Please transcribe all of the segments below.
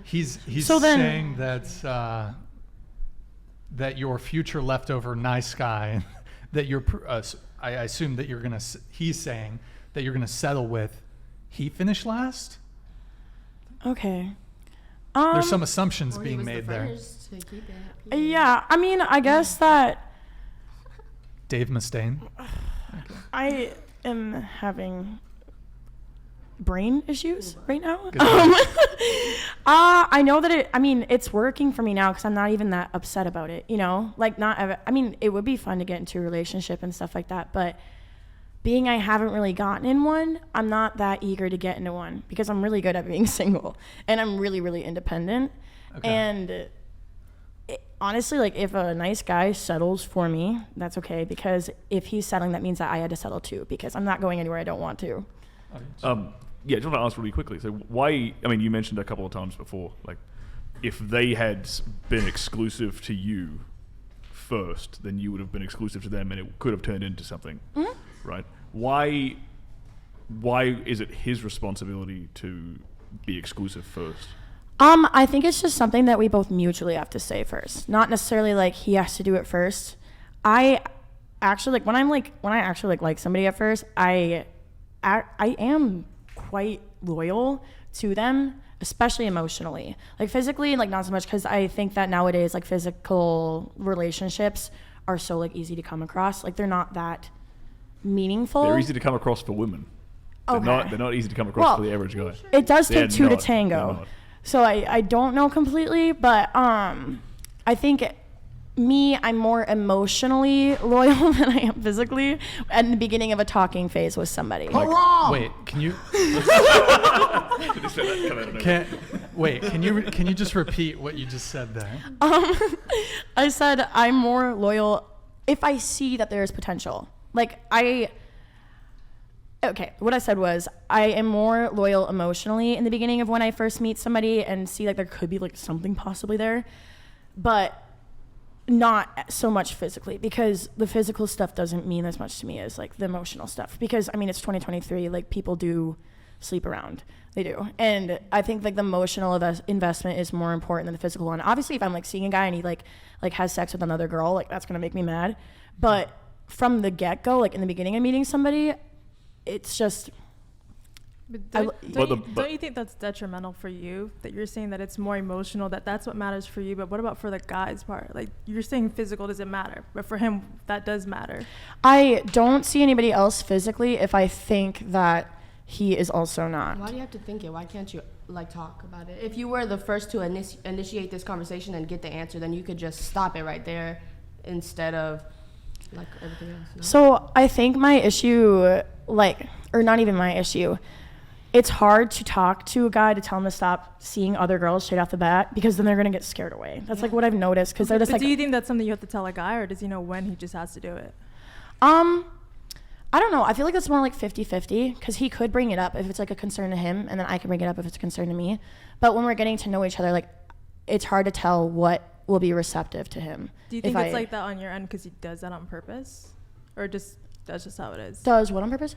He's saying that that your future leftover nice guy, that you're. I assume that you're gonna. He's saying that you're gonna settle with. He finished last. Okay. There's some assumptions being made there. Yeah, I mean, I guess that Dave Mustaine. I am having brain issues right now. I know that it's working for me now because I'm not even that upset about it, it would be fun to get into a relationship and stuff like that, but being I haven't really gotten in one, I'm not that eager to get into one because I'm really good at being single and I'm really, really independent. Okay. And honestly, if a nice guy settles for me, that's okay, because if he's settling, that means that I had to settle too, because I'm not going anywhere I don't want to. Yeah, I just want to ask really quickly. So why, you mentioned a couple of times before, if they had been exclusive to you first, then you would have been exclusive to them and it could have turned into something, right? Why is it his responsibility to be exclusive first? I think it's just something that we both mutually have to say first. Not necessarily he has to do it first. I actually when I actually like somebody at first, I am quite loyal to them, especially emotionally. Physically, not so much, because I think that nowadays physical relationships are so easy to come across. They're not that meaningful. They're easy to come across for women. Okay. They're not easy to come across for the average guy. It does take two to tango. So I don't know completely, but I think I'm more emotionally loyal than I am physically at the beginning of a talking phase with somebody. Wait, can you? Can you just repeat what you just said there? I said I'm more loyal if I see that there's potential. What I said was I am more loyal emotionally in the beginning of when I first meet somebody and see there could be something possibly there, but not so much physically, because the physical stuff doesn't mean as much to me as the emotional stuff, because it's 2023, people do sleep around, they do, and I think the emotional investment is more important than the physical one. Obviously if I'm seeing a guy and he has sex with another girl, that's gonna make me mad, but from the get-go, in the beginning of meeting somebody, it's just. But don't you think that's detrimental for you, that you're saying that it's more emotional, that's what matters for you? But what about for the guy's part? You're saying physical doesn't matter, but for him that does matter. I don't see anybody else physically if I think that he is also not. Why do you have to think it? Why can't you talk about it? If you were the first to initiate this conversation and get the answer, then you could just stop it right there instead of everything else. No? So I think my issue, or not even my issue, it's hard to talk to a guy to tell him to stop seeing other girls straight off the bat, because then they're going to get scared away. That's what I've noticed, because they're just but do you think that's something you have to tell a guy, or does he know when he just has to do it? I don't know. I feel it's more 50-50, because he could bring it up if it's a concern to him, and then I can bring it up if it's a concern to me. But when we're getting to know each other, it's hard to tell what will be receptive to him. Do you think it's like that on your end because he does that on purpose, or that's just how it is? Does what on purpose?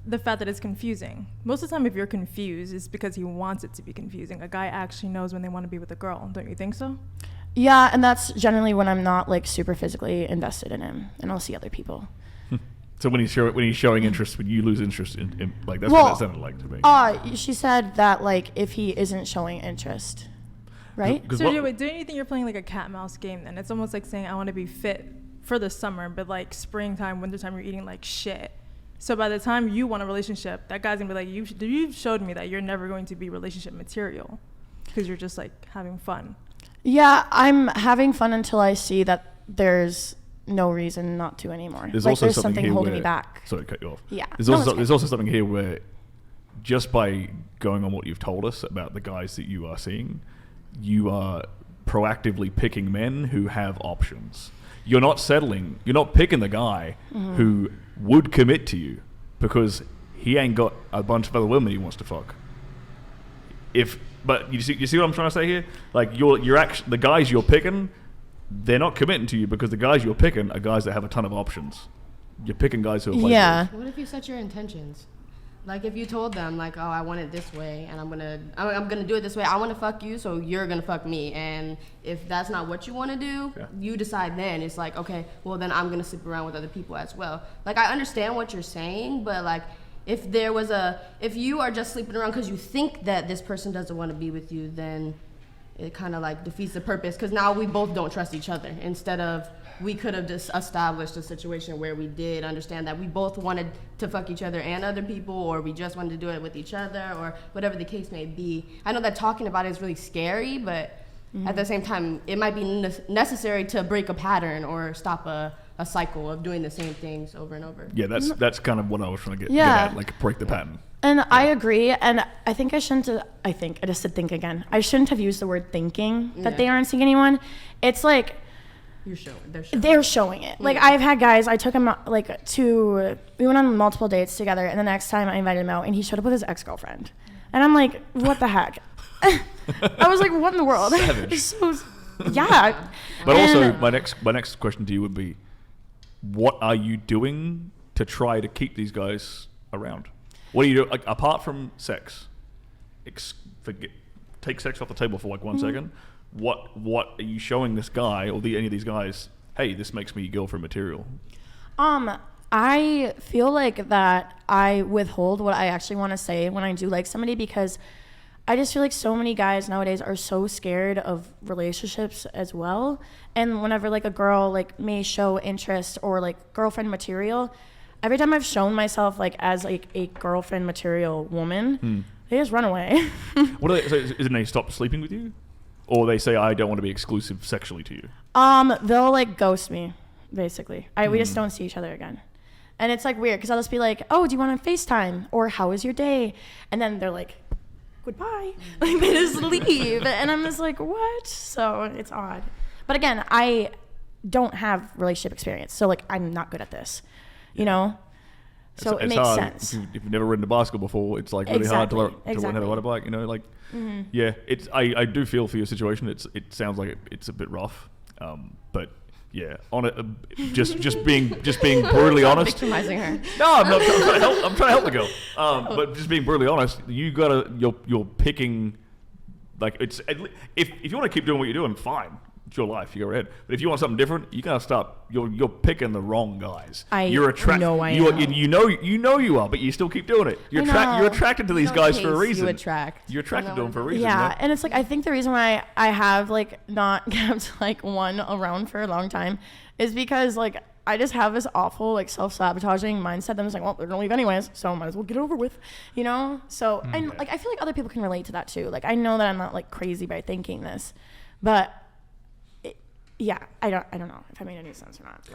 The fact that it's confusing. Most of the time, if you're confused, it's because he wants it to be confusing. A guy actually knows when they want to be with a girl. Don't you think so? Yeah, and that's generally when I'm not super physically invested in him, and I'll see other people. So when he's showing interest, when you lose interest in that's what that sounded like to me. She said that if he isn't showing interest, right? So don't you think you're playing a cat mouse game then? It's almost like saying I want to be fit for the summer, but springtime, wintertime, you're eating shit. So by the time you want a relationship, that guy's gonna be you've showed me that you're never going to be relationship material, because you're just having fun. Yeah, I'm having fun until I see that there's no reason not to anymore. There's also there's something holding me back. Sorry to cut you off. Yeah. There's also something here where, just by going on what you've told us about the guys that you are seeing, you are proactively picking men who have options. You're not settling. You're not picking the guy who would commit to you because he ain't got a bunch of other women he wants to fuck. But you see what I'm trying to say here? The guys you're picking, they're not committing to you because the guys you're picking are guys that have a ton of options. You're picking guys who are players. Yeah. What if you set your intentions? Like if you told them like, oh, I want it this way, and I'm gonna do it this way. I want to fuck you, so you're gonna fuck me. And if that's not what you want to do, you decide then. It's like, okay, well then I'm gonna sleep around with other people as well. Like I understand what you're saying, but like if you are just sleeping around because you think that this person doesn't want to be with you, then it kind of like defeats the purpose. Because now we both don't trust each other. Instead of we could have just established a situation where we did understand that we both wanted to fuck each other and other people, or we just wanted to do it with each other, or whatever the case may be. I know that talking about it is really scary, but at the same time, it might be necessary to break a pattern or stop a cycle of doing the same things over and over. Yeah, that's kind of what I was trying to get at, like break the pattern. And I agree, and I think I just said think again. I shouldn't have used the word thinking that they aren't seeing anyone. It's like, they're showing it. Like I've had guys, I took him we went on multiple dates together, and the next time I invited him out and he showed up with his ex-girlfriend. And I'm like, what the heck? I was like, what in the world? Savage. Yeah. But also my next question to you would be, what are you doing to try to keep these guys around? What do you do, like, apart from sex? Take sex off the table for like 1 second. What are you showing this guy or any of these guys? Hey, this makes me girlfriend material. I feel like that I withhold what I actually want to say when I do like somebody, because I just feel like so many guys nowadays are so scared of relationships as well. And whenever like a girl like may show interest or like girlfriend material, every time I've shown myself like as like a girlfriend material woman, they just run away. What are they, so is it they stop sleeping with you? Or they say, I don't want to be exclusive sexually to you? They'll like ghost me, basically. We just don't see each other again. And it's like weird, because I'll just be like, oh, do you want to FaceTime? Or how was your day? And then they're like, goodbye. Like they just leave. And I'm just like, what? So it's odd. But again, I don't have relationship experience. So like, I'm not good at this, you know? So it makes hard. sense. If you've never ridden a bicycle before, it's like really hard to learn how to ride a bike, you know, like, yeah, I do feel for your situation. It sounds like it's a bit rough. But yeah, just being brutally honest. Victimizing her. No, I'm not. I'm trying to help the girl. But just being brutally honest, you're picking, like, it's, if you want to keep doing what you're doing, fine. It's your life. You go ahead. But if you want something different, you gotta stop. You're picking the wrong guys. You know you are, but you still keep doing it. You're attracted to these guys for a reason. You're attracted to them for a reason. Yeah, and it's like I think the reason why I have like not kept like one around for a long time is because like I just have this awful like self-sabotaging mindset that I'm just like, well, they're gonna leave anyways, so I might as well get it over with, you know. So and like I feel like other people can relate to that too. Like I know that I'm not like crazy by thinking this, but. Yeah, I don't know if I made any sense or not.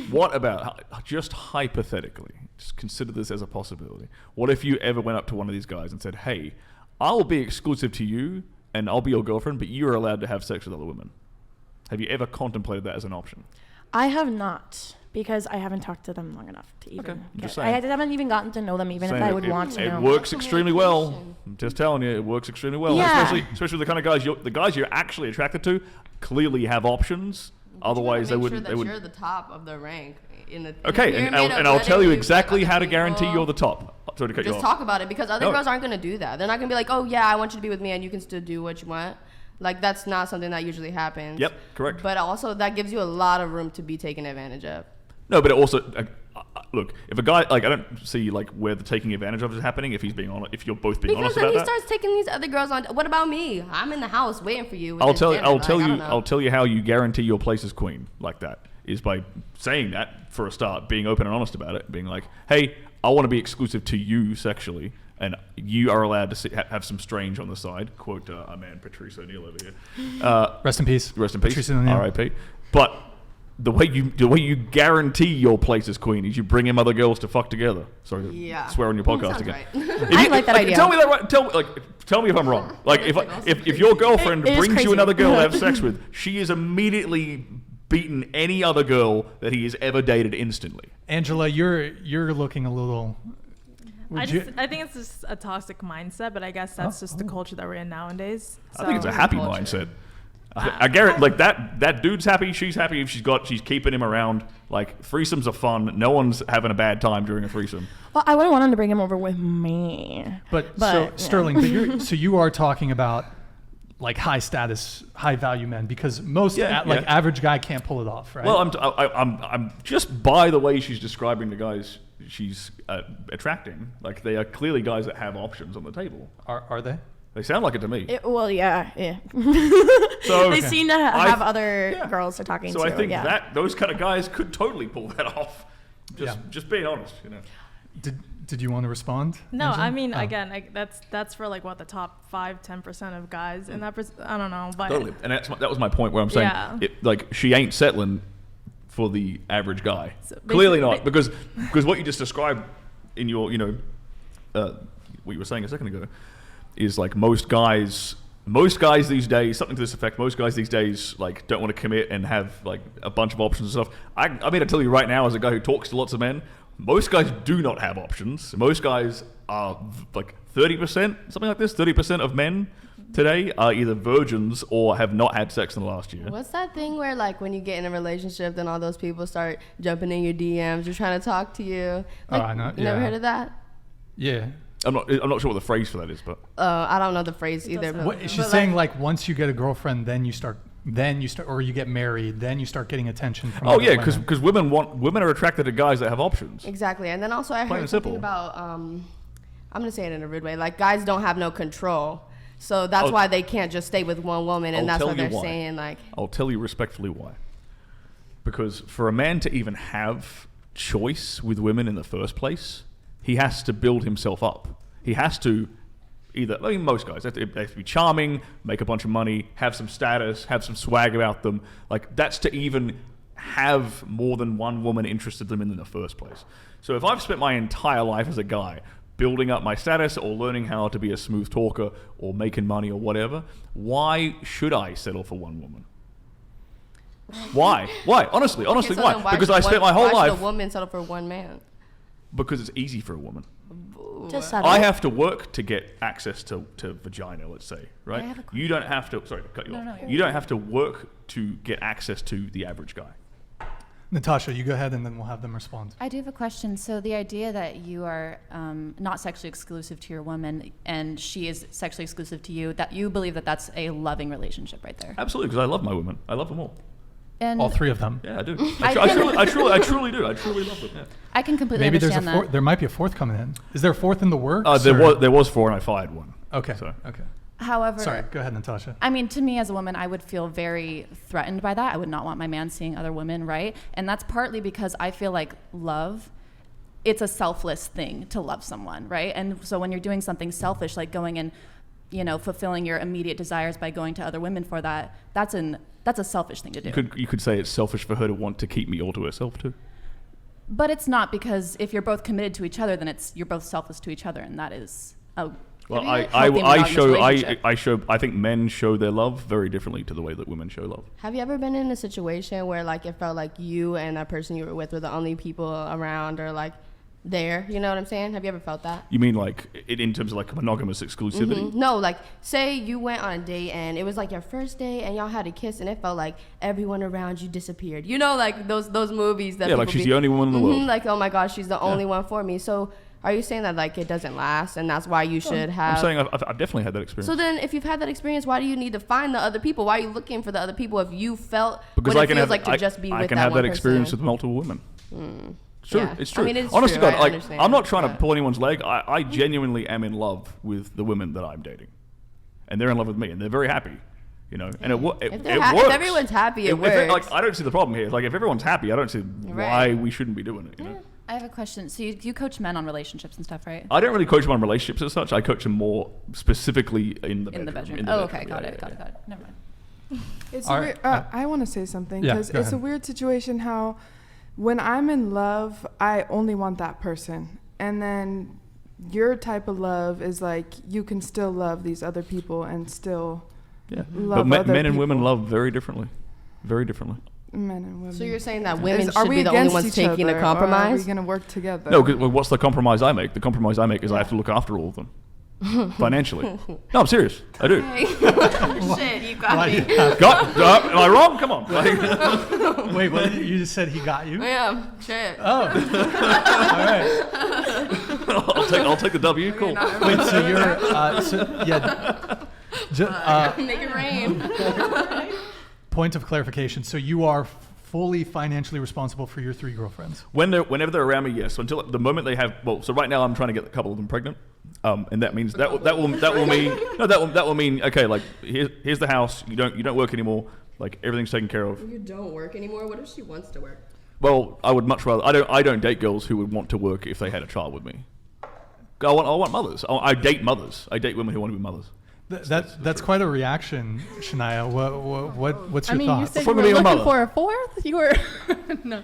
What about, just hypothetically, just consider this as a possibility. What if you ever went up to one of these guys and said, hey, I'll be exclusive to you and I'll be your girlfriend, but you're allowed to have sex with other women? Have you ever contemplated that as an option? I have not, because I haven't talked to them long enough to even I haven't even gotten to know them, even if I would want to know. It works extremely well. I'm just telling you, it works extremely well. Yeah. Especially the kind of guys you're actually attracted to clearly have options. Otherwise, they wouldn't. You're the top of the rank in the. Okay, and I'll tell you exactly how to guarantee you're the top. Sorry to cut you off. Just talk about it, because other girls aren't going to do that. They're not going to be like, oh yeah, I want you to be with me, and you can still do what you want. Like that's not something that usually happens. Yep, correct. But also that gives you a lot of room to be taken advantage of. No, but it also look, if a guy, like, I don't see like where the taking advantage of is happening if he's being honest, if you're both being honest about that. Because then he starts taking these other girls on. What about me? I'm in the house waiting for you. I'll tell you how you guarantee your place as queen like that is by saying that for a start, being open and honest about it, being like, hey, I want to be exclusive to you sexually, and you are allowed to have some strange on the side. Quote our man Patrice O'Neill over here. Rest in peace. Patrice O'Neill. R.I.P. But the way you guarantee your place as queen is you bring in other girls to fuck together. Sorry to swear on your podcast again. Right. I like that idea. Tell me that right. Tell me if I'm wrong. Like if your girlfriend brings you another girl to have sex with, she is immediately beaten any other girl that he has ever dated instantly. Angela, you're looking a little. I think it's just a toxic mindset, but I guess that's just the culture that we're in nowadays. So. I think it's a happy mindset. I guarantee, like that dude's happy, she's happy if she's keeping him around. Like threesomes are fun. No one's having a bad time during a threesome. Well, I would have wanted to bring him over with me. But so yeah. Sterling, so you are talking about like high status, high value men, because most average guy can't pull it off, right? Well, I'm just by the way she's describing the guys she's attracting. Like they are clearly guys that have options on the table. Are they? They sound like it to me. Yeah. So they seem to have other girls they're talking to. So I think that those kind of guys could totally pull that off. Just being honest, you know. Did you want to respond? No, Angela? I mean again, that's for like what the top 5-10% of guys in that. I don't know, but Totally, and that was my point where I'm saying, like she ain't settling for the average guy. So clearly not, because what you just described in your what you were saying a second ago is like most guys these days, something to this effect, most guys these days like don't want to commit and have like a bunch of options and stuff. I mean, I tell you right now, as a guy who talks to lots of men, most guys do not have options. Most guys are like 30%, something like this, 30% of men today are either virgins or have not had sex in the last year. What's that thing where like when you get in a relationship, then all those people start jumping in your DMs, they're trying to talk to you? Like, I know. You never heard of that? Yeah. I'm not sure what the phrase for that is, but I don't know the phrase either. But, she's saying like once you get a girlfriend, then you start, or you get married, then you start getting attention from. Oh yeah, because women are attracted to guys that have options. Exactly, and then also I heard something about I'm gonna say it in a rude way, like guys don't have no control, so that's why they can't just stay with one woman, and that's why they're saying like. I'll tell you respectfully why. Because for a man to even have choice with women in the first place, he has to build himself up. He has to most guys, they have to be charming, make a bunch of money, have some status, have some swag about them. Like that's to even have more than one woman interested in them in the first place. So if I've spent my entire life as a guy building up my status or learning how to be a smooth talker or making money or whatever, why should I settle for one woman? Why? Honestly, why? Because I spent my whole life. Why should a woman settle for one man? Because it's easy for a woman. Just settle. I have to work to get access to vagina, let's say, right? I have a question. You don't have to, sorry to cut you off. No, you don't have to work to get access to the average guy. Natasha, you go ahead and then we'll have them respond. I do have a question. So the idea that you are not sexually exclusive to your woman and she is sexually exclusive to you, that you believe that that's a loving relationship right there. Absolutely, because I love my women. I love them all. And All three of them. Yeah, I do. I truly do. I truly love them. Yeah. I can completely Maybe understand that. there might be a fourth coming in. Is there a fourth in the works? There was four and I fired one. Okay. So. Okay. However, Sorry. Go ahead, Natasha. I mean, to me as a woman, I would feel very threatened by that. I would not want my man seeing other women, right? And that's partly because I feel like love, it's a selfless thing to love someone, right? And so when you're doing something selfish, like going and, fulfilling your immediate desires by going to other women for that, that's a selfish thing to do. You could say it's selfish for her to want to keep me all to herself too. But it's not, because if you're both committed to each other, then you're both selfless to each other, and that is a Well, healthy monogamous relationship. I think men show their love very differently to the way that women show love. Have you ever been in a situation where like it felt like you and that person you were with were the only people around or like there? You know what I'm saying? Have you ever felt that? You mean like in terms of like monogamous exclusivity? Mm-hmm. No, like say you went on a date and it was like your first date and y'all had a kiss and it felt like everyone around you disappeared. You know, like those movies that like she's the only one in the world. Like, oh my gosh, she's the only one for me. So are you saying that like it doesn't last and that's why you should have? I'm saying I've definitely had that experience. So then if you've had that experience, why do you need to find the other people? Why are you looking for the other people if you felt because what it feels like to just be with that one I can have that experience person? with multiple women. Sure, Yeah. it's true. I mean, it's Honestly, true. God, I like understand, I'm not trying to but- pull anyone's leg. I genuinely am in love with the women that I'm dating, and they're in love with me, and they're very happy. You know, and it works. If everyone's happy, it works. Like I don't see the problem here. Like if everyone's happy, I don't see why we shouldn't be doing it. You know. I have a question. So you coach men on relationships and stuff, right? I don't really coach them on relationships as such. I coach them more specifically in the bedroom. Oh, okay, got it. Never mind. It's All weird. right. I want to say something Yeah, because go it's a ahead. weird situation how when I'm in love, I only want that person. And then your type of love is like you can still love these other people and still love But other men and people. women love very differently. Very differently. Men and women. So you're saying that women Are should we be the only against ones each taking other, a or are compromise? we going to work together? No, because what's the compromise I make? The compromise I make is I have to look after all of them. financially. No, I'm serious. I do. Shit, you got me. Am I wrong? Come on. Wait, what? You just said he got you? Yeah, shit. Oh. All right. I'll take the W. Cool. Wait, so you're Make it rain. point of clarification. So you are fully financially responsible for your 3 girlfriends. Whenever they're around me, yes. So until the moment they have, so right now I'm trying to get a couple of them pregnant, and that means that will mean okay, like here's the house. You don't work anymore. Like everything's taken care of. You don't work anymore. What if she wants to work? Well, I would much rather. I don't date girls who would want to work if they had a child with me. I want mothers. I date mothers. I date women who want to be mothers. That's quite a reaction, Shania. What's your I mean, thoughts? you said From you were being a looking mother. for a fourth. You were no.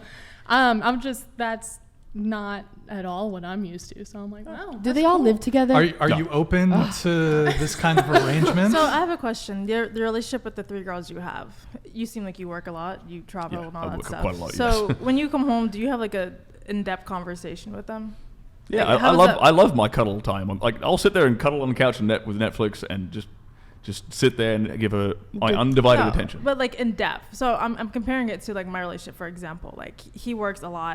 That's not at all what I'm used to. So I'm like, wow. Do they all live together? Are you open to this kind of arrangement? So I have a question. The relationship with the 3 girls you have, you seem like you work a lot, you travel Yeah, and all I that work stuff. quite a lot, So yes. when you come home, do you have like a in-depth conversation with them? Yeah, Like, how does that- I love my cuddle time. I'll sit there and cuddle on the couch and with Netflix and just sit there and give her my undivided No, attention. But like in depth. So I'm comparing it to like my relationship, for example. Like he works a lot,